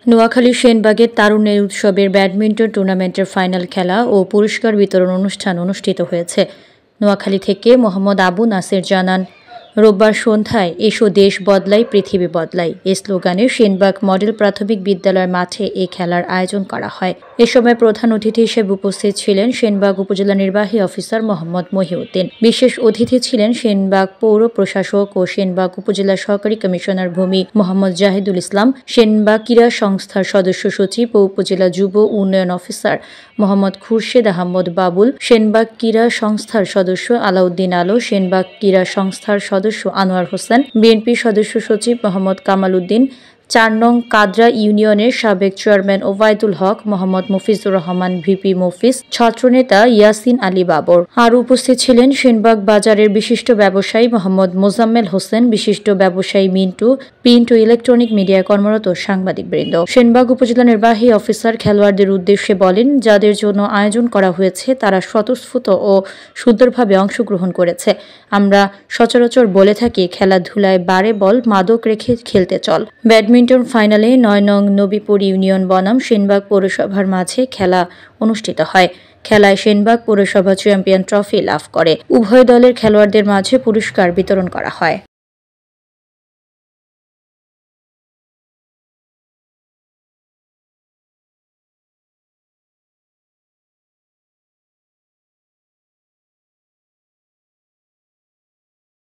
নোয়াখালীর সেনবাগের তারুণ্যের উৎসবের ব্যাডমিন্টন টুর্নামেন্টের ফাইনাল খেলা ও পুরস্কার বিতরণ অনুষ্ঠান অনুষ্ঠিত হয়েছে। নোয়াখালী থেকে মোহাম্মদ আবু নাসের জানান, রোববার সন্ধ্যায় এসো দেশ বদলাই পৃথিবী বদলাই এ স্লোগানে সেনবাগ মডেল প্রাথমিক বিদ্যালয়ের মাঠে এ খেলার আয়োজন করা হয়। এ সময় প্রধান অতিথি হিসেবে উপস্থিত ছিলেন সেনবাগ উপজেলা নির্বাহী অফিসার মোহাম্মদ মহিউদ্দিন। বিশেষ অতিথি ছিলেন সেনবাগ পৌর প্রশাসক ও সেনবাগ উপজেলা সহকারী কমিশনার ভূমি মোহাম্মদ জাহিদুল ইসলাম, সেনবাগ ক্রীড়া সংস্থার সদস্য সচিব ও উপজেলা যুব উন্নয়ন অফিসার মোহাম্মদ খুরশেদ আহমদ বাবুল, সেনবাগ ক্রীড়া সংস্থার সদস্য আলাউদ্দিন আলো, সেনবাগ ক্রীড়া সংস্থার সদস্য আনোয়ার হোসেন, বিএনপি সদস্য সচিব মোহাম্মদ কামাল উদ্দিন, ৪ নং কাদরা ইউনিয়নের সাবেক চেয়ারম্যান ওবায়দুল হক, মোহাম্মদ মফিজুর রহমান ভিপি মফিজ, ছাত্রনেতা ইয়াসিন আলী বাবর। আরও উপস্থিত ছিলেন সেনবাগ বাজারের বিশিষ্ট ব্যবসায়ী মোহাম্মদ মোজাম্মেল হোসেন, বিশিষ্ট ব্যবসায়ী মিন্টু, প্রিন্ট ও ইলেকট্রনিক মিডিয়ায় কর্মরত সাংবাদিকবৃন্দ। সেনবাগ উপজেলা নির্বাহী অফিসার খেলোয়াড়দের উদ্দেশ্যে বলেন, যাদের জন্য আয়োজন করা হয়েছে তারা স্বতঃস্ফূর্ত ও সুন্দরভাবে অংশগ্রহণ করেছে। আমরা সচরাচর বলে থাকি, খেলাধুলায় বারে বল মাদক রেখে খেলতে চল। ব্যাডমিন্টন ফাইনালে ৯ নং নবীপুর ইউনিয়ন বনাম সেনবাগ পৌরসভার মাঝে খেলা অনুষ্ঠিত হয়। খেলায় সেনবাগ পৌরসভা চ্যাম্পিয়ন ট্রফি লাভ করে। উভয় দলের খেলোয়াড়দের মাঝে পুরস্কার বিতরণ করা হয়।